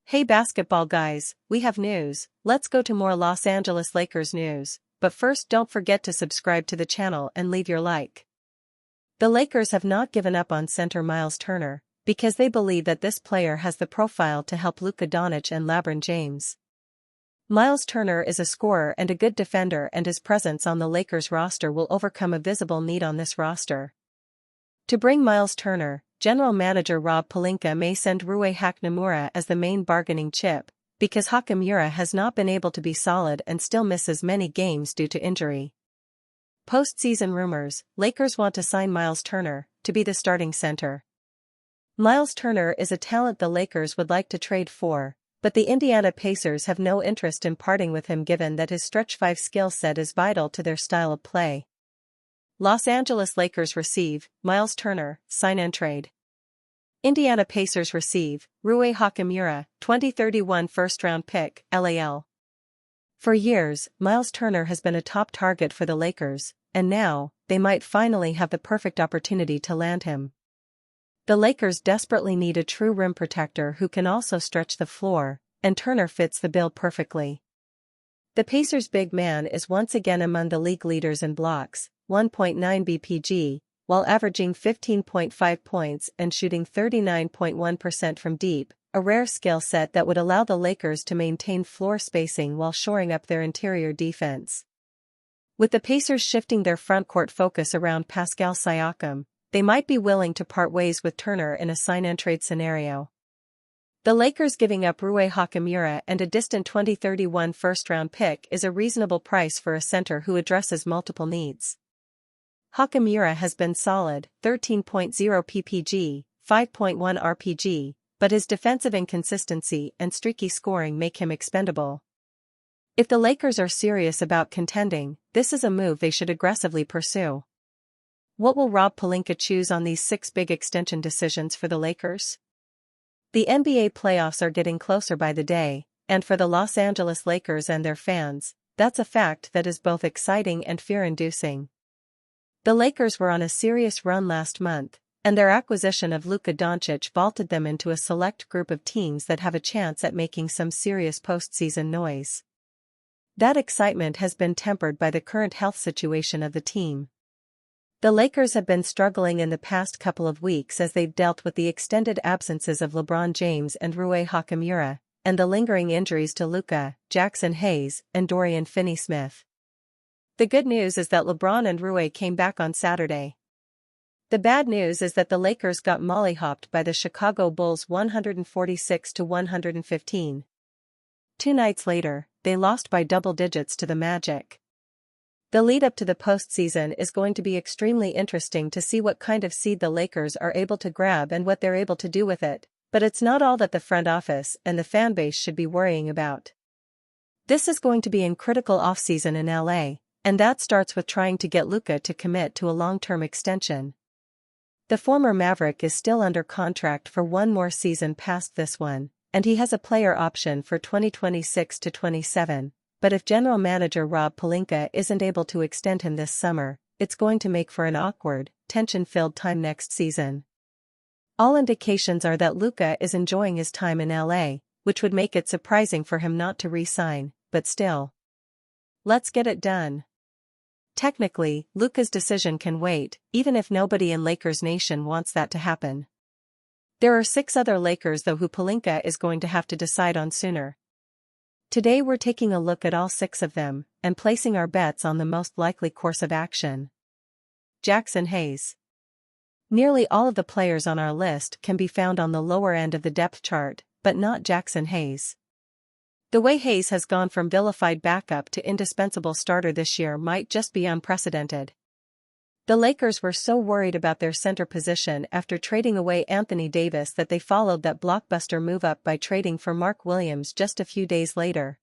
Hey basketball guys, we have news. Let's go to more Los Angeles Lakers news, but first don't forget to subscribe to the channel and leave your like. The Lakers have not given up on center Miles Turner, because they believe that this player has the profile to help Luka Doncic and LeBron James. Miles Turner is a scorer and a good defender, and his presence on the Lakers roster will overcome a visible need on this roster. To bring Miles Turner, General Manager Rob Pelinka may send Rui Hachimura as the main bargaining chip, because Hachimura has not been able to be solid and still misses many games due to injury. Postseason rumors: Lakers want to sign Miles Turner to be the starting center. Miles Turner is a talent the Lakers would like to trade for, but the Indiana Pacers have no interest in parting with him given that his stretch 5 skill set is vital to their style of play. Los Angeles Lakers receive Miles Turner, sign and trade. Indiana Pacers receive Rui Hachimura, 2031 first-round pick, LAL. For years, Miles Turner has been a top target for the Lakers, and now, they might finally have the perfect opportunity to land him. The Lakers desperately need a true rim protector who can also stretch the floor, and Turner fits the bill perfectly. The Pacers' big man is once again among the league leaders in blocks, 1.9 BPG, while averaging 15.5 points and shooting 39.1% from deep, a rare skill set that would allow the Lakers to maintain floor spacing while shoring up their interior defense. With the Pacers shifting their frontcourt focus around Pascal Siakam, they might be willing to part ways with Turner in a sign-and-trade scenario. The Lakers giving up Rui Hachimura and a distant 2031 first-round pick is a reasonable price for a center who addresses multiple needs. Hachimura has been solid, 13.0 ppg, 5.1 rpg, but his defensive inconsistency and streaky scoring make him expendable. If the Lakers are serious about contending, this is a move they should aggressively pursue. What will Rob Pelinka choose on these 6 big extension decisions for the Lakers? The NBA playoffs are getting closer by the day, and for the Los Angeles Lakers and their fans, that's a fact that is both exciting and fear-inducing. The Lakers were on a serious run last month, and their acquisition of Luka Doncic vaulted them into a select group of teams that have a chance at making some serious postseason noise. That excitement has been tempered by the current health situation of the team. The Lakers have been struggling in the past couple of weeks as they've dealt with the extended absences of LeBron James and Rui Hachimura, and the lingering injuries to Luka, Jackson Hayes, and Dorian Finney-Smith. The good news is that LeBron and Rui came back on Saturday. The bad news is that the Lakers got mollyhopped by the Chicago Bulls 146-115. 2 nights later, they lost by double digits to the Magic. The lead-up to the postseason is going to be extremely interesting to see what kind of seed the Lakers are able to grab and what they're able to do with it, but it's not all that the front office and the fanbase should be worrying about. This is going to be a critical offseason in LA, and that starts with trying to get Luka to commit to a long-term extension. The former Maverick is still under contract for one more season past this one, and he has a player option for 2026 to 27. But if General Manager Rob Pelinka isn't able to extend him this summer, it's going to make for an awkward, tension-filled time next season. All indications are that Luka is enjoying his time in LA, which would make it surprising for him not to re-sign, but still. Let's get it done. Technically, Luka's decision can wait, even if nobody in Lakers Nation wants that to happen. There are 6 other Lakers though who Pelinka is going to have to decide on sooner. Today we're taking a look at all 6 of them, and placing our bets on the most likely course of action. Jackson Hayes. Nearly all of the players on our list can be found on the lower end of the depth chart, but not Jackson Hayes. The way Hayes has gone from vilified backup to indispensable starter this year might just be unprecedented. The Lakers were so worried about their center position after trading away Anthony Davis that they followed that blockbuster move up by trading for Mark Williams just a few days later.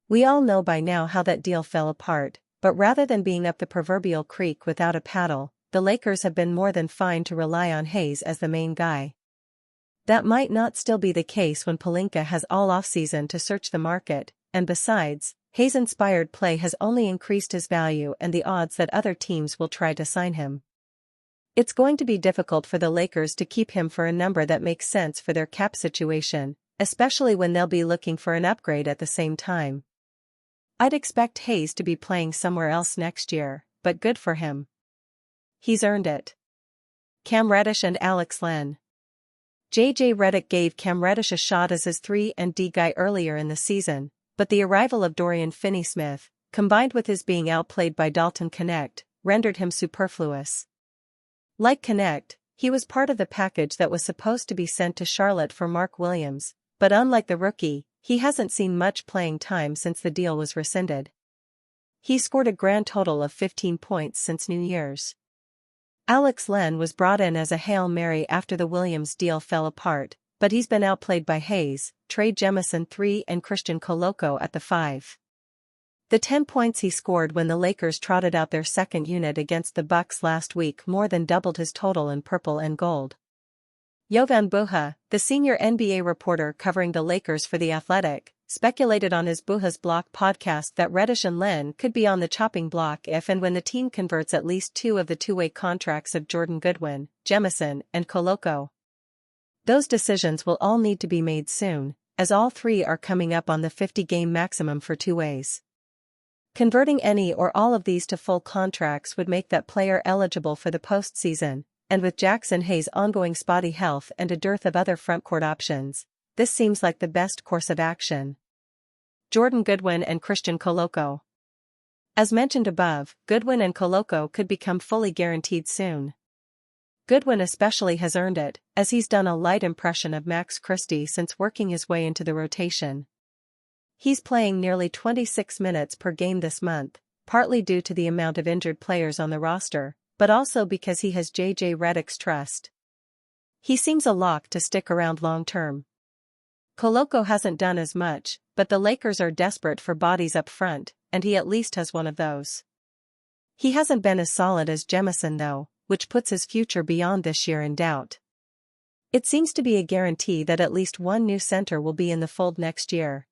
We all know by now how that deal fell apart, but rather than being up the proverbial creek without a paddle, the Lakers have been more than fine to rely on Hayes as the main guy. That might not still be the case when Pelinka has all offseason to search the market, and besides, Hayes-inspired play has only increased his value and the odds that other teams will try to sign him. It's going to be difficult for the Lakers to keep him for a number that makes sense for their cap situation, especially when they'll be looking for an upgrade at the same time. I'd expect Hayes to be playing somewhere else next year, but good for him. He's earned it. Cam Reddish and Alex Len. JJ Redick gave Cam Reddish a shot as his 3-and-D guy earlier in the season, but the arrival of Dorian Finney-Smith, combined with his being outplayed by Dalton Knecht, rendered him superfluous. Like Knecht, he was part of the package that was supposed to be sent to Charlotte for Mark Williams, but unlike the rookie, he hasn't seen much playing time since the deal was rescinded. He scored a grand total of 15 points since New Year's. Alex Len was brought in as a Hail Mary after the Williams deal fell apart, but he's been outplayed by Hayes, Trey Jemison 3 and Christian Coloco at the 5. The 10 points he scored when the Lakers trotted out their second unit against the Bucks last week more than doubled his total in purple and gold. Jovan Buha, the senior NBA reporter covering the Lakers for The Athletic, speculated on his Buha's Block podcast that Reddish and Len could be on the chopping block if and when the team converts at least 2 of the two-way contracts of Jordan Goodwin, Jemison, and Coloco. Those decisions will all need to be made soon, as all 3 are coming up on the 50-game maximum for two-ways. Converting any or all of these to full contracts would make that player eligible for the postseason, and with Jackson Hayes' ongoing spotty health and a dearth of other frontcourt options, this seems like the best course of action. Jordan Goodwin and Christian Coloco. As mentioned above, Goodwin and Coloco could become fully guaranteed soon. Goodwin especially has earned it, as he's done a light impression of Max Christie since working his way into the rotation. He's playing nearly 26 minutes per game this month, partly due to the amount of injured players on the roster, but also because he has JJ Redick's trust. He seems a lock to stick around long-term. Coloco hasn't done as much, but the Lakers are desperate for bodies up front, and he at least has one of those. He hasn't been as solid as Jemison though, which puts his future beyond this year in doubt. It seems to be a guarantee that at least one new center will be in the fold next year.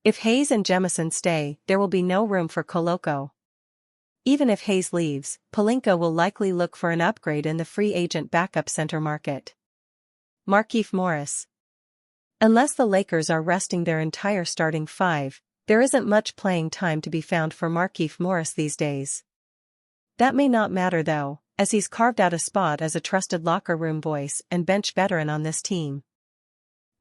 If Hayes and Jemison stay, there will be no room for Coloco. Even if Hayes leaves, Pelinka will likely look for an upgrade in the free agent backup center market. Markieff Morris. Unless the Lakers are resting their entire starting 5, there isn't much playing time to be found for Markieff Morris these days. That may not matter though, as he's carved out a spot as a trusted locker room voice and bench veteran on this team.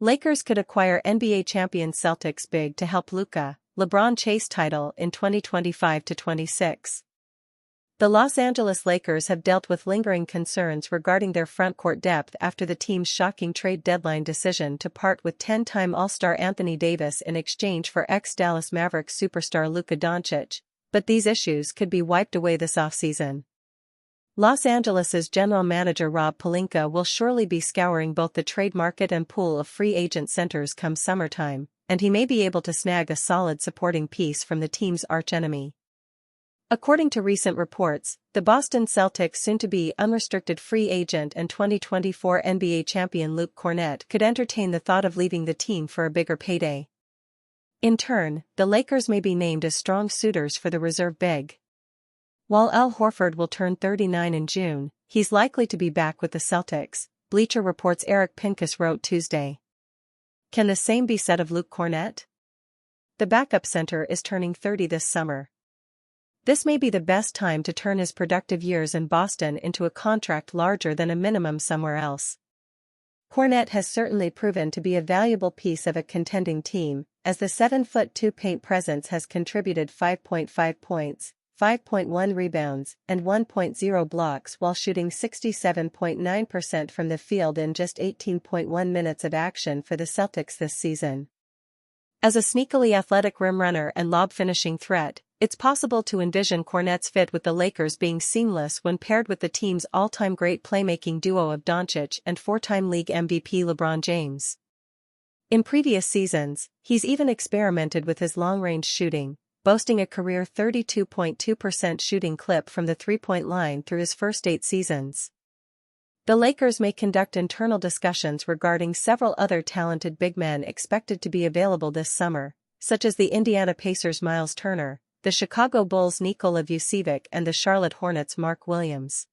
Lakers could acquire NBA champion Celtics big to help Luka, LeBron chase title in 2025-26. The Los Angeles Lakers have dealt with lingering concerns regarding their frontcourt depth after the team's shocking trade deadline decision to part with 10-time All-Star Anthony Davis in exchange for ex-Dallas Mavericks superstar Luka Doncic, but these issues could be wiped away this offseason. Los Angeles's general manager Rob Pelinka will surely be scouring both the trade market and pool of free agent centers come summertime, and he may be able to snag a solid supporting piece from the team's archenemy. According to recent reports, the Boston Celtics' soon-to-be unrestricted free agent and 2024 NBA champion Luke Kornet could entertain the thought of leaving the team for a bigger payday. In turn, the Lakers may be named as strong suitors for the reserve big. While Al Horford will turn 39 in June, he's likely to be back with the Celtics, Bleacher Report's Eric Pincus wrote Tuesday. Can the same be said of Luke Kornet? The backup center is turning 30 this summer. This may be the best time to turn his productive years in Boston into a contract larger than a minimum somewhere else. Kornet has certainly proven to be a valuable piece of a contending team, as the 7'2" paint presence has contributed 5.5 points, 5.1 rebounds, and 1.0 blocks while shooting 67.9% from the field in just 18.1 minutes of action for the Celtics this season. As a sneakily athletic rim runner and lob finishing threat, it's possible to envision Kornet's fit with the Lakers being seamless when paired with the team's all-time great playmaking duo of Doncic and four-time league MVP LeBron James. In previous seasons, he's even experimented with his long-range shooting, boasting a career 32.2% shooting clip from the three-point line through his first 8 seasons. The Lakers may conduct internal discussions regarding several other talented big men expected to be available this summer, such as the Indiana Pacers' Miles Turner, the Chicago Bulls' Nikola Vucevic and the Charlotte Hornets' Mark Williams.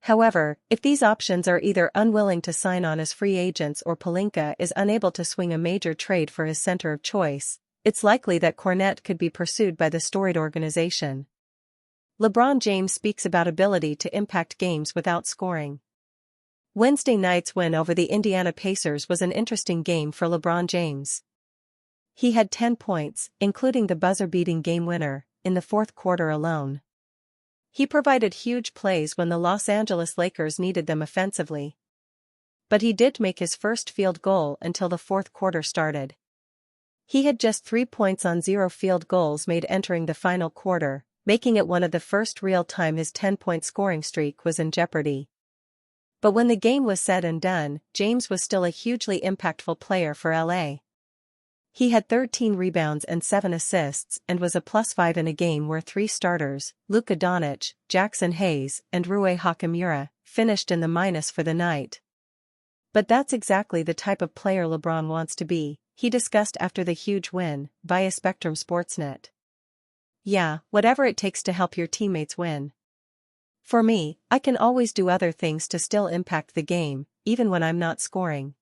However, if these options are either unwilling to sign on as free agents or Pelinka is unable to swing a major trade for his center of choice, it's likely that Kornet could be pursued by the storied organization. LeBron James speaks about ability to impact games without scoring. Wednesday night's win over the Indiana Pacers was an interesting game for LeBron James. He had 10 points, including the buzzer-beating game winner, in the fourth quarter alone. He provided huge plays when the Los Angeles Lakers needed them offensively. But he did make his first field goal until the fourth quarter started. He had just 3 points on 0 field goals made entering the final quarter, making it one of the first real time his 10-point scoring streak was in jeopardy. But when the game was said and done, James was still a hugely impactful player for LA. He had 13 rebounds and 7 assists and was a +5 in a game where 3 starters, Luka Doncic, Jackson Hayes, and Rui Hachimura, finished in the minus for the night. But that's exactly the type of player LeBron wants to be, he discussed after the huge win, via Spectrum Sportsnet. Yeah, whatever it takes to help your teammates win. For me, I can always do other things to still impact the game, even when I'm not scoring.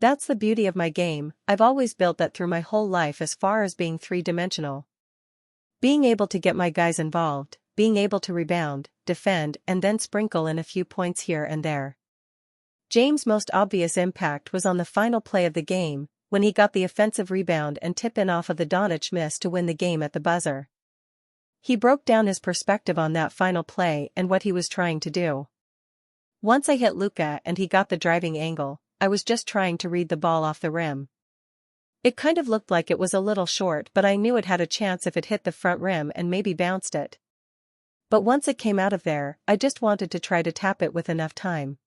That's the beauty of my game. I've always built that through my whole life as far as being three-dimensional. Being able to get my guys involved, being able to rebound, defend, and then sprinkle in a few points here and there. James' most obvious impact was on the final play of the game, when he got the offensive rebound and tip-in off of the Doncic miss to win the game at the buzzer. He broke down his perspective on that final play and what he was trying to do. Once I hit Luka and he got the driving angle, I was just trying to read the ball off the rim. It kind of looked like it was a little short, but I knew it had a chance if it hit the front rim and maybe bounced it. But once it came out of there, I just wanted to try to tap it with enough time.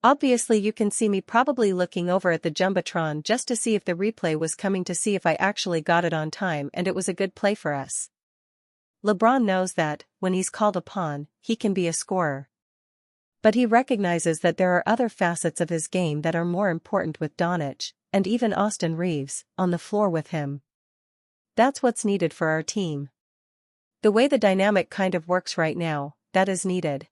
Obviously you can see me probably looking over at the Jumbotron just to see if the replay was coming to see if I actually got it on time, and it was a good play for us. LeBron knows that, when he's called upon, he can be a scorer. But he recognizes that there are other facets of his game that are more important with Doncic, and even Austin Reeves, on the floor with him. That's what's needed for our team. The way the dynamic kind of works right now, that is needed.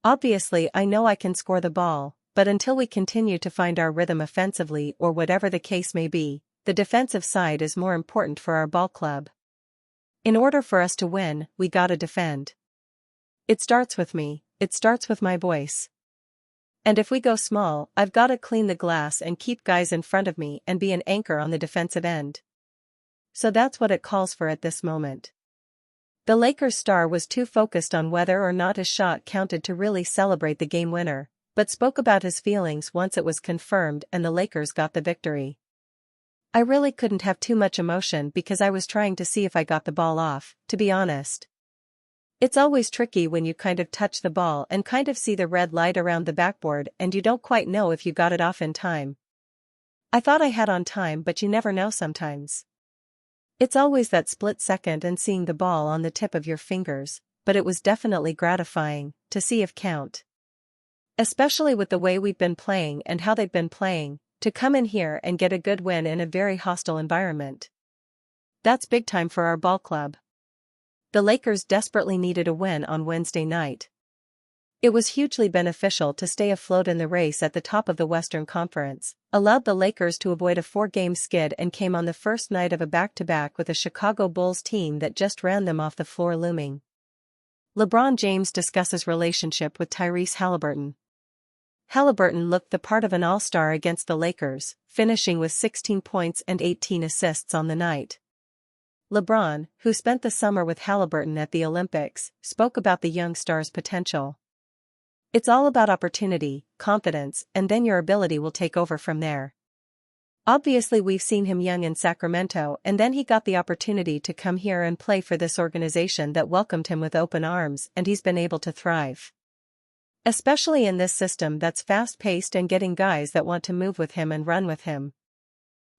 Obviously I know I can score the ball, but until we continue to find our rhythm offensively or whatever the case may be, the defensive side is more important for our ball club. In order for us to win, we gotta defend. It starts with me. It starts with my voice. And if we go small, I've gotta clean the glass and keep guys in front of me and be an anchor on the defensive end. So that's what it calls for at this moment. The Lakers star was too focused on whether or not his shot counted to really celebrate the game winner, but spoke about his feelings once it was confirmed and the Lakers got the victory. I really couldn't have too much emotion because I was trying to see if I got the ball off, to be honest. It's always tricky when you kind of touch the ball and kind of see the red light around the backboard and you don't quite know if you got it off in time. I thought I had on time, but you never know sometimes. It's always that split second and seeing the ball on the tip of your fingers, but it was definitely gratifying to see if count. Especially with the way we've been playing and how they've been playing, to come in here and get a good win in a very hostile environment. That's big time for our ball club. The Lakers desperately needed a win on Wednesday night. It was hugely beneficial to stay afloat in the race at the top of the Western Conference, allowed the Lakers to avoid a 4-game skid, and came on the first night of a back-to-back with a Chicago Bulls team that just ran them off the floor looming. LeBron James discusses relationship with Tyrese Haliburton. Haliburton looked the part of an all-star against the Lakers, finishing with 16 points and 18 assists on the night. LeBron, who spent the summer with Haliburton at the Olympics, spoke about the young star's potential. It's all about opportunity, confidence, and then your ability will take over from there. Obviously we've seen him young in Sacramento, and then he got the opportunity to come here and play for this organization that welcomed him with open arms, and he's been able to thrive. Especially in this system that's fast-paced and getting guys that want to move with him and run with him.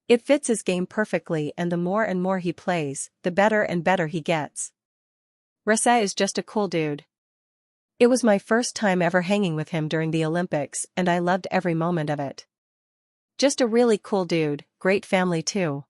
It fits his game perfectly, and the more and more he plays, the better and better he gets. Rasa is just a cool dude. It was my first time ever hanging with him during the Olympics, and I loved every moment of it. Just a really cool dude, great family too.